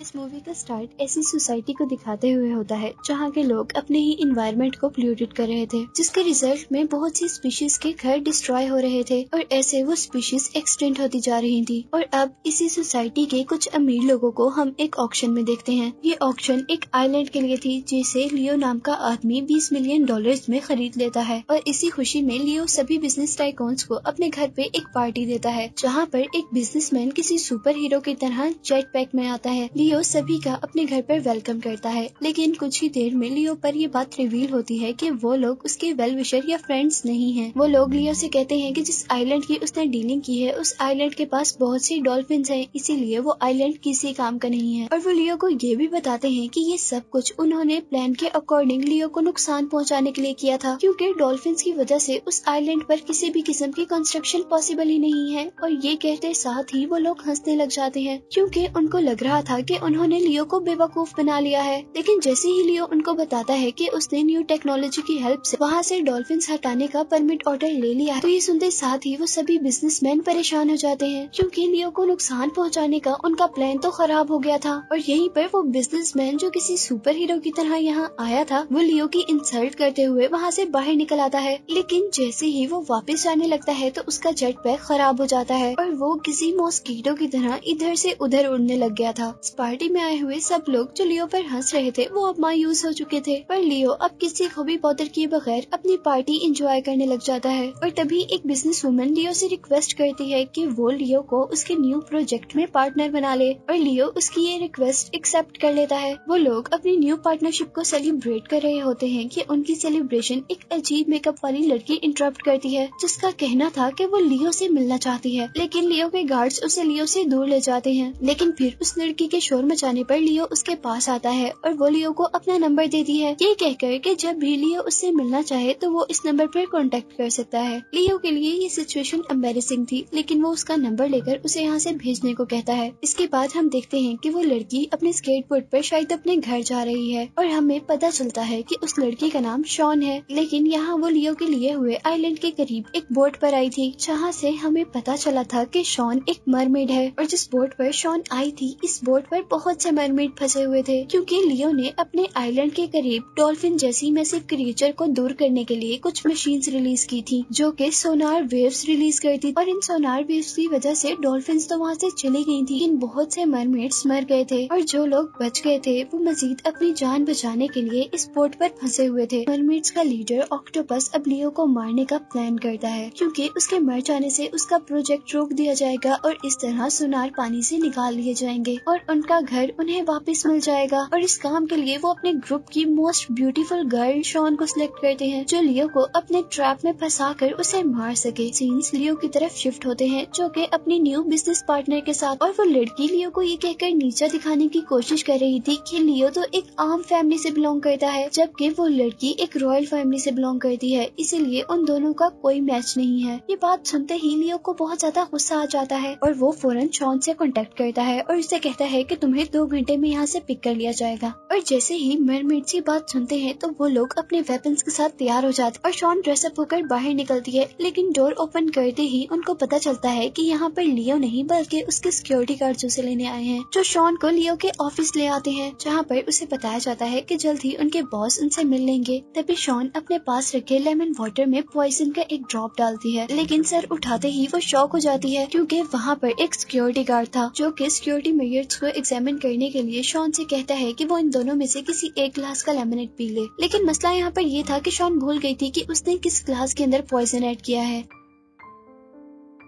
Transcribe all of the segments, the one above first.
इस मूवी का स्टार्ट ऐसी सोसाइटी को दिखाते हुए होता है जहाँ के लोग अपने ही इन्वायरमेंट को पोल्यूटेड कर रहे थे, जिसके रिजल्ट में बहुत सी स्पीशीज के घर डिस्ट्रॉय हो रहे थे और ऐसे वो स्पीशीज एक्सटेंट होती जा रही थी। और अब इसी सोसाइटी के कुछ अमीर लोगों को हम एक ऑक्शन में देखते हैं। ये ऑक्शन एक आइलैंड के लिए थी जिसे लियो नाम का आदमी $20 मिलियन में खरीद लेता है और इसी खुशी में लियो सभी बिजनेस टाइकून्स को अपने घर पे एक पार्टी देता है, जहाँ पर एक बिजनेसमैन किसी सुपर हीरो की तरह जेट पैक में आता है। लियो सभी का अपने घर पर वेलकम करता है, लेकिन कुछ ही देर में लियो पर ये बात रिवील होती है कि वो लोग उसके वेल विशर या फ्रेंड्स नहीं हैं। वो लोग लियो से कहते हैं कि जिस आइलैंड की उसने डीलिंग की है उस आइलैंड के पास बहुत सी डॉल्फिन्स हैं, इसीलिए वो आइलैंड किसी काम का नहीं है। और वो लियो को ये भी बताते हैं कि ये सब कुछ उन्होंने प्लान के अकॉर्डिंग लियो को नुकसान पहुँचाने के लिए किया था, क्योंकि डॉल्फिन्स की वजह से उस आइलैंड पर किसी भी किस्म की कंस्ट्रक्शन पॉसिबल ही नहीं है। और ये कहते साथ ही वो लोग हंसने लग जाते हैं, क्योंकि उनको लग रहा था कि उन्होंने लियो को बेवकूफ बना लिया है। लेकिन जैसे ही लियो उनको बताता है कि उसने न्यू टेक्नोलॉजी की हेल्प से वहाँ से डॉल्फिन्स हटाने का परमिट ऑर्डर ले लिया, तो ये सुनते साथ ही वो सभी बिजनेसमैन परेशान हो जाते हैं, क्योंकि लियो को नुकसान पहुँचाने का उनका प्लान तो खराब हो गया था। और यहीं पर वो बिजनेसमैन जो किसी सुपर हीरो की तरह यहाँ आया था, वो लियो की इंसल्ट करते हुए वहाँ से बाहर निकल आता है। लेकिन जैसे ही वो वापस जाने लगता है तो उसका जेट पैक खराब हो जाता है और वो किसी मॉस्किटो की तरह इधर से उधर उड़ने लग गया था। इस पार्टी में आए हुए सब लोग जो लियो पर हंस रहे थे वो अब मायूस हो चुके थे, पर लियो अब किसी को भी बॉदर किए बगैर अपनी पार्टी एंजॉय करने लग जाता है। और तभी एक बिजनेस वुमन लियो से रिक्वेस्ट करती है कि वो लियो को उसके न्यू प्रोजेक्ट में पार्टनर बना ले, और लियो उसकी ये रिक्वेस्ट एक्सेप्ट कर लेता है। वो लोग अपनी न्यू पार्टनरशिप को सेलिब्रेट कर रहे होते हैं कि उनकी सेलिब्रेशन एक अजीब मेकअप वाली लड़की इंटरप्ट करती है, जिसका कहना था कि वो लियो से मिलना चाहती है। लेकिन लियो के गार्ड्स उसे लियो से दूर ले जाते हैं। लेकिन फिर उस लड़की के शोर मचाने पर लियो उसके पास आता है और वो लियो को अपना नंबर देती है, ये कहकर कि जब भी लियो उससे मिलना चाहे तो वो इस नंबर पर कांटेक्ट कर सकता है। लियो के लिए ये सिचुएशन एम्बैरेसिंग थी, लेकिन वो उसका नंबर लेकर उसे यहाँ से भेजने को कहता है। इसके बाद हम देखते हैं कि वो लड़की अपने स्केटबोर्ड पर शायद अपने घर जा रही है और हमें पता चलता है कि उस लड़की का नाम शॉन है। लेकिन यहाँ वो लियो के लिए हुए आइलैंड के करीब एक बोट पर आई थी, जहाँ से हमें पता चला था कि शॉन एक मरमेड है। और जिस बोट पर शॉन आई थी, इस बोट पर बहुत से मरमेड फंसे हुए थे, क्योंकि लियो ने अपने आइलैंड के करीब डॉल्फिन जैसी मैसिव क्रिएचर को दूर करने के लिए कुछ मशीन्स रिलीज की थी, जो कि सोनार वेव्स रिलीज करती। और इन सोनार वेव्स की वजह से डॉल्फिन्स तो वहाँ से चली गई थी, लेकिन बहुत से मरमेड्स मर गए थे। और जो लोग बच गए थे वो मजीद अपनी जान बचाने के लिए इस बोट पर फंसे हुए थे। मरमेड्स का लीडर ऑक्टोपस अब लियो को मारने का प्लान करता है, क्योंकि उसके मर जाने से उसका प्रोजेक्ट रोक दिया जाएगा और इस तरह सोनार पानी से निकाल लिए जाएंगे और उनका घर उन्हें वापस मिल जाएगा। और इस काम के लिए वो अपने ग्रुप की मोस्ट ब्यूटीफुल गर्ल शॉन को सिलेक्ट करते हैं, जो लियो को अपने ट्रैप में फंसाकर उसे मार सके। सीन्स लियो की तरफ शिफ्ट होते हैं, जो कि अपनी न्यू बिजनेस पार्टनर के साथ। और वो लड़की लियो को ये कहकर नीचा दिखाने की कोशिश कर रही थी कि लियो तो एक आम फैमिली से बिलोंग करता है, जबकि वो लड़की एक रॉयल फैमिली से बिलोंग करती है, इसीलिए उन दोनों का कोई मैच नहीं है। ये बात सुनते ही लियो को बहुत ज्यादा गुस्सा आ जाता है और वो फौरन शॉन से कांटेक्ट करता है और उससे कहता है कि तुम्हें 2 घंटे में यहाँ से पिक कर लिया जाएगा। और जैसे ही मरमेड्स ये बात सुनते हैं तो वो लोग अपने वेपन्स के साथ तैयार हो जाते और शॉन ड्रेसअप होकर बाहर निकलती है। लेकिन डोर ओपन करते ही उनको पता चलता है कि यहाँ पर लियो नहीं बल्कि उसके सिक्योरिटी गार्ड उसे लेने आए हैं, जो शॉन को लियो के ऑफिस ले आते हैं, जहाँ पर उसे बताया जाता है कि जल्द ही उनके बॉस उनसे मिल लेंगे। तभी शॉन अपने पास रखे लेमन वाटर में पॉइजन का एक ड्रॉप डालती है, लेकिन सर उठाते ही वो शॉक हो जाती है, क्योंकि वहाँ पर एक सिक्योरिटी गार्ड था, जो कि सिक्योरिटी मेजर्स को एग्जामिन करने के लिए शॉन से कहता है कि वो इन दोनों में से किसी एक ग्लास का लेमनेड पी ले। लेकिन मसला यहाँ पर ये था कि शॉन भूल गई थी कि उसने किस ग्लास के अंदर पॉइजन ऐड किया है।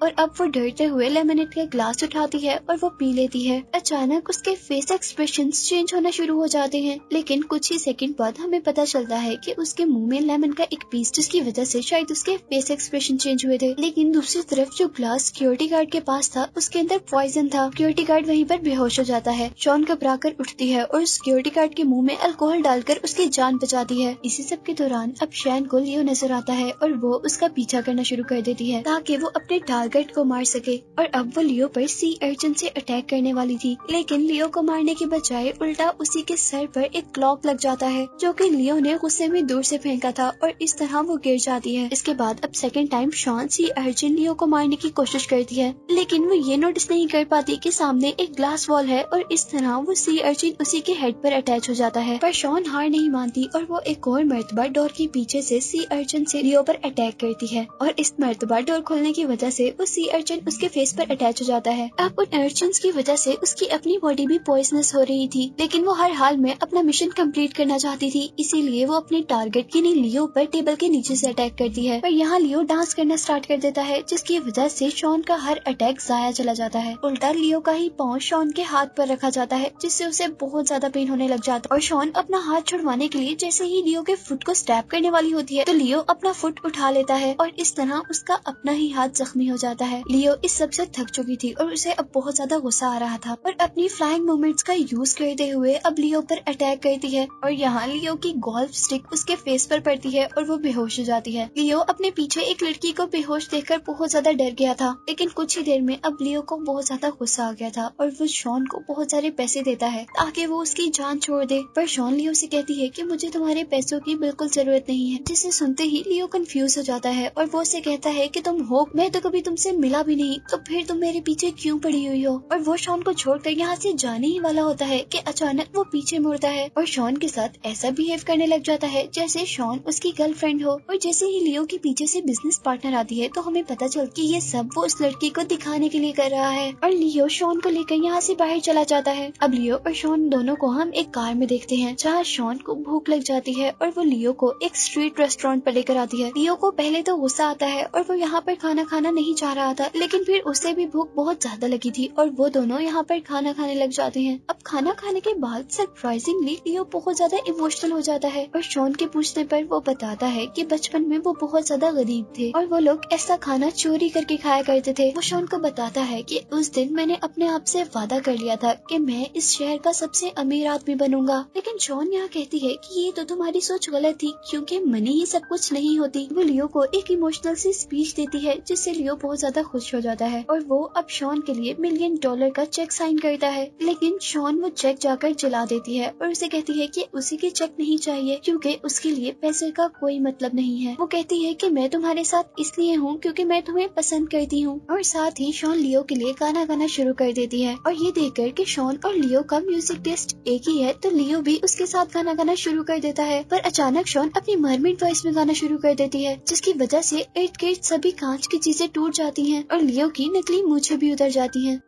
और अब वो डरते हुए लेमनेड का ग्लास उठाती है और वो पी लेती है। अचानक उसके फेस एक्सप्रेशंस चेंज होना शुरू हो जाते हैं, लेकिन कुछ ही सेकंड बाद हमें पता चलता है कि उसके मुंह में लेमन का एक पीस, जिसकी वजह से शायद उसके फेस एक्सप्रेशन चेंज हुए थे। लेकिन दूसरी तरफ जो ग्लास सिक्योरिटी गार्ड के पास था उसके अंदर पॉइजन था। सिक्योरिटी गार्ड वहीं पर बेहोश हो जाता है। शॉन घबराकर उठती है और सिक्योरिटी गार्ड के मुंह में अल्कोहल डालकर उसकी जान बचाती है। इसी सब के दौरान अब शैन को लियो नजर आता है और वो उसका पीछा करना शुरू कर देती है, ताकि वो अपने टाल टारगेट को मार सके। और अब वो लियो पर सी अर्चिन से अटैक करने वाली थी, लेकिन लियो को मारने के बजाय उल्टा उसी के सर पर एक क्लॉक लग जाता है जो कि लियो ने गुस्से में दूर से फेंका था और इस तरह वो गिर जाती है। इसके बाद अब second time Shawn sea urchin Leo को मारने की कोशिश करती है, लेकिन वो ये नोटिस नहीं कर पाती कि सामने एक ग्लास वॉल है और इस तरह वो सी अर्चिन उसी के हेड पर अटैच हो जाता है। पर शॉन हार नहीं मानती और वो एक और मर्तबा डोर के पीछे से सी अर्चिन से लियो पर अटैक करती है और इस मर्तबा डोर खोलने की वजह से वो सी अर्चिन उसके फेस पर अटैच हो जाता है। अब उन अर्चिन की वजह से उसकी अपनी बॉडी भी पॉइजनस हो रही थी, लेकिन वो हर हाल में अपना मिशन कंप्लीट करना चाहती थी, इसीलिए वो अपने टारगेट यानी लियो पर टेबल के नीचे से अटैक करती है। पर यहाँ लियो डांस करना स्टार्ट कर देता है, जिसकी वजह से शॉन का हर अटैक जाया चला जाता है। उल्टा लियो का ही पाँव शॉन के हाथ पर रखा जाता है, जिससे उसे बहुत ज्यादा पेन होने लग जाता है और शॉन अपना हाथ छुड़वाने के लिए जैसे ही लियो के फुट को स्टैप करने वाली होती है तो लियो अपना फुट उठा लेता है और इस तरह उसका अपना ही हाथ जख्मी हो जाता है। लियो इस सब से थक चुकी थी और उसे अब बहुत ज्यादा गुस्सा आ रहा था और अपनी फ्लाइंग मूवमेंट्स का यूज करते हुए अब लियो पर अटैक करती है और यहाँ लियो की गोल्फ स्टिक उसके फेस पर पड़ती है और वो बेहोश हो जाती है। लियो अपने पीछे एक लड़की को बेहोश देखकर बहुत ज्यादा डर गया था, लेकिन कुछ ही देर में अब लियो को बहुत ज्यादा गुस्सा आ गया था और वो शॉन को बहुत सारे पैसे देता है ताकि वो उसकी जान छोड़ दे। पर शॉन लियो से कहती है कि मुझे तुम्हारे पैसों की बिल्कुल जरूरत नहीं है, जिसे सुनते ही लियो कंफ्यूज हो जाता है और वो उसे कहता है कि तुम हो, मैं तो कभी तुमसे मिला भी नहीं, तो फिर तुम मेरे पीछे क्यों पड़ी हुई हो। और वो शॉन को छोड़कर यहाँ से जाने ही वाला होता है कि अचानक वो पीछे मुड़ता है और शॉन के साथ ऐसा बिहेव करने लग जाता है जैसे शॉन उसकी गर्लफ्रेंड हो। और जैसे ही लियो के पीछे से बिजनेस पार्टनर आती है तो हमें पता चल कि ये सब वो उस लड़की को दिखाने के लिए कर रहा है और लियो शॉन को लेकर यहाँ से बाहर चला जाता है। अब लियो और शॉन दोनों को हम एक कार में देखते हैं जहाँ शॉन को भूख लग जाती है और वो लियो को एक स्ट्रीट रेस्टोरेंट पर लेकर आती है। लियो को पहले तो गुस्सा आता है और वो यहाँ पर खाना खाना नहीं चाह रहा था, लेकिन फिर उसे भी भूख बहुत ज्यादा लगी थी और वो दोनों यहाँ पर खाना खाने लग जाते हैं। अब खाना खाने के बाद सरप्राइजिंगली लियो बहुत ज्यादा इमोशनल हो जाता है और शॉन के पूछने पर वो बताता है कि बचपन में वो बहुत ज्यादा गरीब थे और वो लोग ऐसा खाना चोरी करके खाया करते थे। वो शॉन को बताता है कि उस दिन मैंने अपने आप से वादा कर लिया था कि मैं इस शहर का सबसे अमीर आदमी बनूंगा, लेकिन शॉन यहाँ कहती है कि ये तो तुम्हारी सोच गलत थी क्योंकि मनी ही सब कुछ नहीं होती। वो लियो को एक इमोशनल सी स्पीच देती है जिससे लियो बहुत ज्यादा खुश हो जाता है और वो अब शॉन के लिए $1,000,000 का चेक साइन करता है, लेकिन शॉन वो चेक जाकर जला देती है और उसे कहती है कि उसी के चेक नहीं चाहिए क्योंकि उसके लिए पैसे का कोई मतलब नहीं है। वो कहती है कि मैं तुम्हारे साथ इसलिए हूँ क्योंकि मैं तुम्हें पसंद करती हूँ और साथ ही शॉन लियो के लिए गाना गाना शुरू कर देती है और ये देखकर कि शॉन और लियो का म्यूजिक टेस्ट एक ही है तो लियो भी उसके साथ गाना गाना शुरू कर देता है। पर अचानक शॉन अपनी मरमेड वॉइस में गाना शुरू कर देती है जिसकी वजह से इर्द गिर्द सभी कांच की चीजें टूट जाती हैं और लियो की नकली मूंछें भी उतर जाती हैं।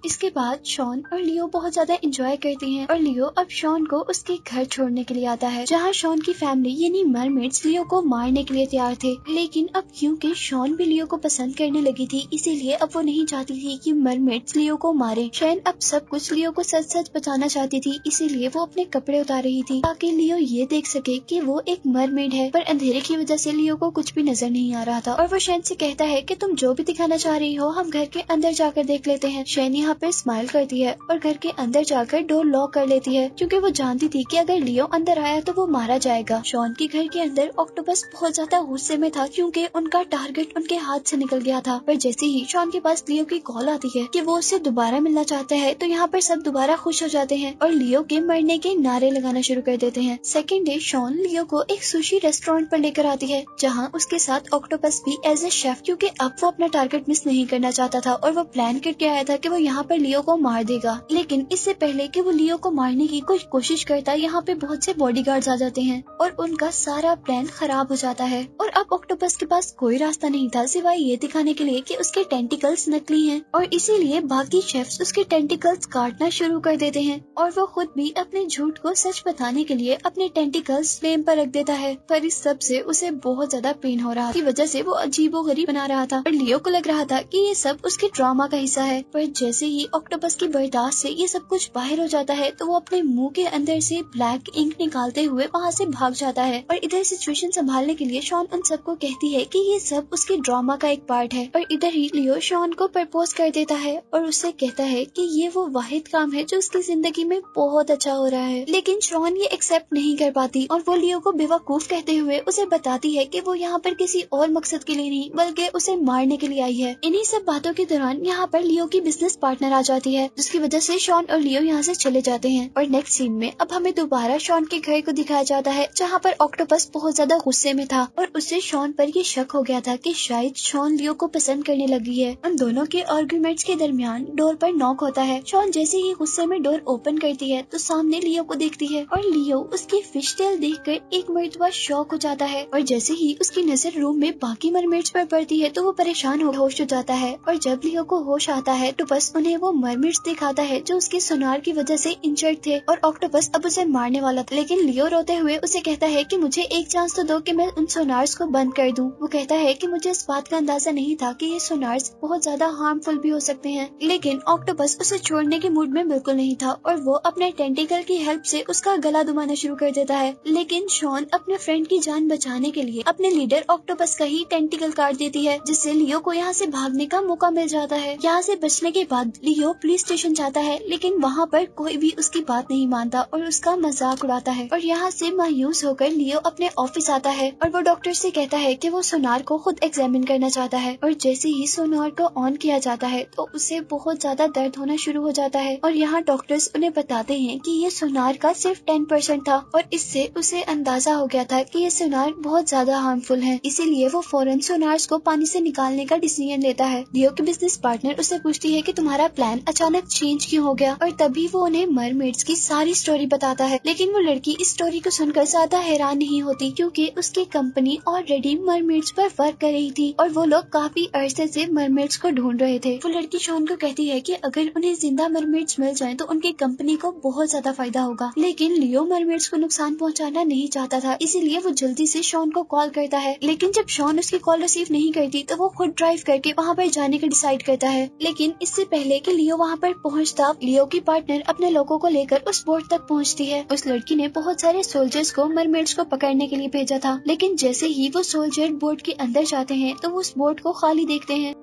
इसके बाद शॉन और लियो बहुत ज्यादा एंजॉय करते हैं और लियो अब शॉन को उसके घर छोड़ने के लिए आता है जहाँ शॉन की फैमिली यानी मरमेड्स लियो को मारने के लिए तैयार थे, लेकिन अब क्योंकि शॉन भी लियो को पसंद करने लगी थी इसीलिए अब वो नहीं चाहती थी कि मरमेड्स लियो को मारे। शॉन अब सब कुछ लियो को सच सच बताना चाहती थी, इसीलिए वो अपने कपड़े उतार रही थी ताकि लियो ये देख सके कि वो एक मरमेड है। पर अंधेरे की वजह से लियो को कुछ भी नजर नहीं आ रहा था और वो शॉन से कहता है कि तुम जो भी दिखाना चाह रही हो हम घर के अंदर जाकर देख लेते हैं। शॉन यहाँ पे स्माइल करती है और घर के अंदर जाकर डोर लॉक कर लेती है क्योंकि वो जानती थी कि अगर लियो अंदर आया तो वो मारा जाएगा। शॉन के घर के अंदर ऑक्टोपस बहुत ज्यादा गुस्से में था क्योंकि उनका टारगेट उनके हाथ से निकल गया था। पर जैसे ही शॉन के पास लियो की कॉल आती है कि वो उससे दोबारा मिलना चाहता है तो यहाँ पर सब दोबारा खुश हो जाते हैं और लियो के मरने के नारे लगाना शुरू कर देते हैं। सेकेंड डे शॉन लियो को एक सुशी रेस्टोरेंट पर लेकर आती है जहाँ उसके साथ ऑक्टोपस भी एज ए शेफ, क्योंकि अब वो अपना टारगेट मिस नहीं करना चाहता था और वो प्लान करके आया था कि वो यहाँ पर लियो को मार देगा। लेकिन इससे पहले कि वो लियो को मारने की कुछ कोशिश करता यहाँ पे बहुत से बॉडीगार्ड्स आ जाते हैं और उनका सारा प्लान खराब हो जाता है और अब ऑक्टोपस के पास कोई रास्ता नहीं था सिवाय ये दिखाने के लिए कि उसके टेंटिकल्स नकली हैं और इसीलिए बाकी शेफ्स उसके टेंटिकल्स काटना शुरू कर देते हैं और वो खुद भी अपने झूठ को सच बताने के लिए अपने टेंटिकल्स फ्लेम पर रख देता है। पर इस सब से उसे बहुत ज्यादा पेन हो रहा की वजह से वो अजीबोगरीब बना रहा था और लियो को लग रहा था कि ये सब उसके ड्रामा का हिस्सा है। पर जैसे ही ऑक्टोपस की बर्दाश्त से ये सब कुछ बाहर हो जाता है तो वो अपने मुंह के अंदर से ब्लैक इंक निकालते हुए वहाँ से भाग जाता है। और इधर सिचुएशन संभालने के लिए शॉन उन सबको कहती है कि ये सब उसके ड्रामा का एक पार्ट है। और इधर ही लियो शॉन को प्रपोज कर देता है और उससे कहता है कि ये वो वाहिद काम है जो उसकी जिंदगी में बहुत अच्छा हो रहा है। लेकिन शॉन ये एक्सेप्ट नहीं कर पाती और वो लियो को बेवकूफ कहते हुए उसे बताती है कि वो यहाँ पर किसी और मकसद के लिए नहीं बल्कि उसे मारने के लिए आई है। इन्हीं सब बातों के दौरान यहाँ पर लियो की बिजनेस पार्टनर आ जाती है जिसकी वजह से शॉन और लियो यहाँ से चले जाते हैं। और नेक्स्ट सीन में अब हमें दोबारा शॉन के घर को दिखाया जाता है जहाँ पर ऑक्टोपस बहुत ज्यादा गुस्से में था और उससे शॉन पर ये शक हो गया था कि शायद शॉन लियो को पसंद करने लगी है। उन दोनों के आर्गुमेंट्स के दरमियान डोर पर नॉक होता है। शॉन जैसे ही गुस्से में डोर ओपन करती है तो सामने लियो को देखती है और लियो उसकी फिश टेल देखकर एक मर्तबा शॉक हो जाता है। और जैसे ही उसकी नजर रूम में बाकी मरमेड्स पर पड़ती है तो वो परेशान होश हो जाता है। और जब लियो को होश आता है तो बस उन्हें वो मरमेड्स दिखाता है जो उसके सोनार की वजह से इंजर्ड थे और ऑक्टोपस अब उसे मारने वाला था। लेकिन लियो रोते हुए उसे कहता है कि मुझे एक चांस तो दो कि मैं उन सोनार्स को बंद कर दूं। वो कहता है कि मुझे इस बात का अंदाजा नहीं था कि ये सोनार्स बहुत ज्यादा हार्मफुल भी हो सकते हैं। लेकिन ऑक्टोपस उसे छोड़ने के मूड में बिल्कुल नहीं था और वो अपने टेंटिकल की हेल्प से उसका गला दुमाना शुरू कर देता है। लेकिन शॉन अपने फ्रेंड की जान बचाने के लिए अपने लीडर ऑक्टोपस का ही टेंटिकल काट देती है जिससे लियो को यहाँ से भागने का मौका मिल जाता है। यहाँ से बचने के बाद लियो पुलिस स्टेशन जाता है लेकिन वहाँ पर कोई भी उसकी बात नहीं मानता और उसका मजाक उड़ाता है। और यहाँ से मायूस होकर लियो अपने ऑफिस आता है और वो डॉक्टर से कहता है कि वो सोनार को खुद एग्जामिन करना चाहता है। और जैसे ही सोनार को ऑन किया जाता है तो उसे बहुत ज्यादा दर्द होना शुरू हो जाता है। और यहाँ डॉक्टर्स उन्हें बताते हैं कि ये सोनार का सिर्फ 10% था और इससे उसे अंदाजा हो गया था कि ये सोनार बहुत ज्यादा हार्मफुल है। इसीलिए वो फौरन सोनार्स को पानी से निकालने का डिसीजन लेता है। लियो की बिजनेस पार्टनर उसे पूछती है कि तुम्हारा प्लान अचानक चेंज क्यों हो गया और तभी वो उन्हें मरमेड्स की सारी स्टोरी बताता है। लेकिन वो लड़की इस स्टोरी को सुनकर ज्यादा हैरान नहीं होती क्योंकि उसकी कंपनी ऑलरेडी मरमेड्स पर वर्क कर रही थी और वो लोग काफी अरसे से मरमेड्स को ढूंढ रहे थे। वो लड़की शॉन को कहती है कि अगर उन्हें जिंदा मरमेड्स मिल जाएं तो उनकी कंपनी को बहुत ज्यादा फायदा होगा। लेकिन लियो मरमेड्स को नुकसान पहुंचाना नहीं चाहता था इसीलिए वो जल्दी से शॉन को कॉल करता है। लेकिन जब शॉन उसकी कॉल रिसीव नहीं करती तो वो खुद ड्राइव करके वहाँ पर जाने का डिसाइड करता है। लेकिन इससे पहले कि लियो वहाँ पर पहुँचता लियो की पार्टनर अपने लोगों को लेकर उस बोट तक पहुँचती है। उस लड़की ने बहुत सारे सोल्जर्स को मरमेड्स को पकड़ने के लिए भेजा था लेकिन जैसे ही वो सोल्जर बोट के अंदर जाते हैं तो वो उस बोट को खाली देखते हैं।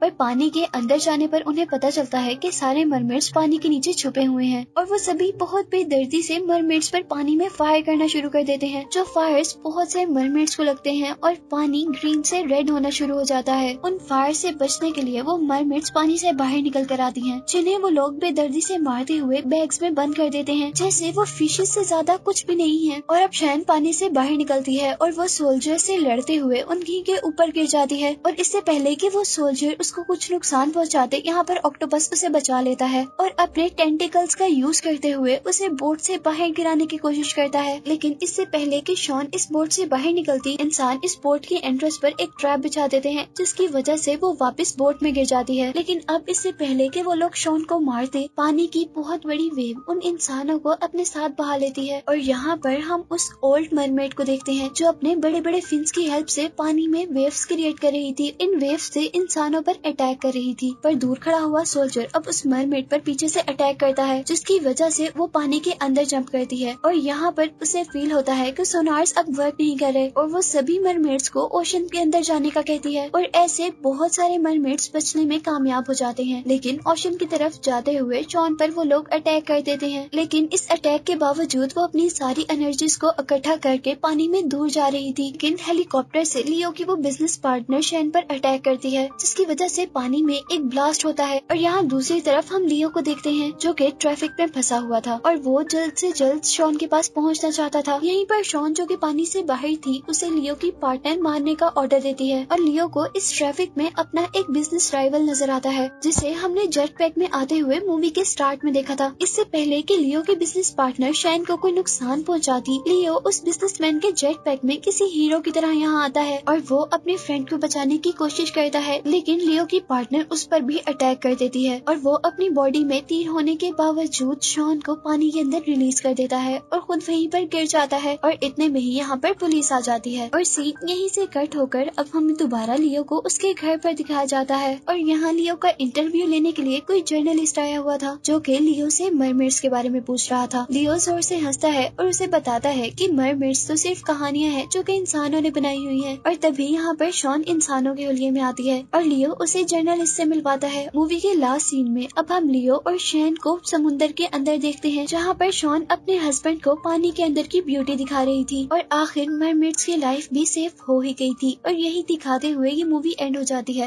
पर पानी के अंदर जाने पर उन्हें पता चलता है कि सारे मरमेड्स पानी के नीचे छुपे हुए हैं और वो सभी बहुत बेदर्दी से मरमेड्स पर पानी में फायर करना शुरू कर देते हैं। जो फायर्स बहुत से मरमेड्स को लगते हैं और पानी ग्रीन से रेड होना शुरू हो जाता है। उन फायर से बचने के लिए वो मरमेड्स पानी से बाहर निकल कर आती हैं जिन्हें वो लोग बेदर्दी से मारते हुए बैग्स में बंद कर देते हैं जैसे वो फिशेस से ज्यादा कुछ भी नहीं है। और अब शैन पानी से बाहर निकलती है और वो सोल्जर से लड़ते हुए उनकी के ऊपर गिर जाती है। और इससे पहले कि वो सोल्जर उसको कुछ नुकसान पहुंचाते यहाँ पर ऑक्टोपस उसे बचा लेता है और अपने टेंटिकल्स का यूज करते हुए उसे बोट से बाहर गिराने की कोशिश करता है। लेकिन इससे पहले कि शॉन इस बोट से बाहर निकलती इंसान इस बोट की एंट्रेंस पर एक ट्रैप बिछा देते हैं जिसकी वजह से वो वापस बोट में गिर जाती है। लेकिन अब इससे पहले कि वो लोग शॉन को मारते पानी की बहुत बड़ी वेव उन इंसानों को अपने साथ बहा लेती है। और यहाँ पर हम उस ओल्ड मरमेड को देखते हैं जो अपने बड़े बड़े फिन्स की हेल्प से पानी में वेव्स क्रिएट कर रही थी। इन वेव्स से इंसानों पर अटैक कर रही थी पर दूर खड़ा हुआ सोल्जर अब उस मरमेड पर पीछे से अटैक करता है जिसकी वजह से वो पानी के अंदर जंप करती है। और यहाँ पर उसे फील होता है कि सोनार्स अब वर्क नहीं कर रहे और वो सभी मरमेड्स को ओशन के अंदर जाने का कहती है। और ऐसे बहुत सारे मरमेड्स बचने में कामयाब हो जाते हैं। लेकिन ओशन की तरफ जाते हुए शॉन पर वो लोग अटैक कर देते हैं। लेकिन इस अटैक के बावजूद वो अपनी सारी एनर्जीज को इकट्ठा करके पानी में दूर जा रही थी। लेकिन हेलीकॉप्टर से लियो की वो बिजनेस पार्टनर शैन पर अटैक करती है जिसकी वजह से पानी में एक ब्लास्ट होता है। और यहाँ दूसरी तरफ हम लियो को देखते हैं जो कि ट्रैफिक में फंसा हुआ था और वो जल्द से जल्द शॉन के पास पहुँचना चाहता था। यहीं पर शॉन जो कि पानी से बाहर थी उसे लियो की पार्टनर मारने का ऑर्डर देती है और लियो को इस ट्रैफिक में अपना एक बिजनेस राइवल नजर आता है जिसे हमने जेट पैक में आते हुए मूवी के स्टार्ट में देखा था। इससे पहले कि लियो के बिजनेस पार्टनर शैन को कोई नुकसान पहुंचाती लियो उस बिजनेसमैन के जेट पैक में किसी हीरो की तरह यहाँ आता है और वो अपने फ्रेंड को बचाने की कोशिश करता है। लेकिन लियो की पार्टनर उस पर भी अटैक कर देती है और वो अपनी बॉडी में तीर होने के बावजूद शॉन को पानी के अंदर रिलीज कर देता है और खुद वहीं पर गिर जाता है और इतने में ही यहाँ पर पुलिस आ जाती है और सीन यहीं से कट होकर अब हमें दोबारा लियो को उसके घर पर दिखाया जाता है और यहाँ लियो का इंटरव्यू लेने के लिए कोई जर्नलिस्ट आया हुआ था जो कि लियो से मरमेड्स के बारे में पूछ रहा था। लियो जोर से हंसता है और उसे बताता है कि मरमेड्स तो सिर्फ कहानियां हैं जो कि इंसानों ने बनाई हुई हैं और तभी यहाँ पर शॉन इंसानों के हुलिये में आती है और लियो उसे जर्नलिस्ट से मिलवाता है। मूवी के लास्ट सीन में अब हम लियो और शैन को समुंदर के अंदर देखते हैं जहाँ पर शॉन अपने हस्बैंड को पानी के अंदर की ब्यूटी दिखा रही थी और आखिर मरमेड्स की लाइफ भी सेफ हो ही गई थी और यही दिखाते हुए ये मूवी एंड हो जाती है।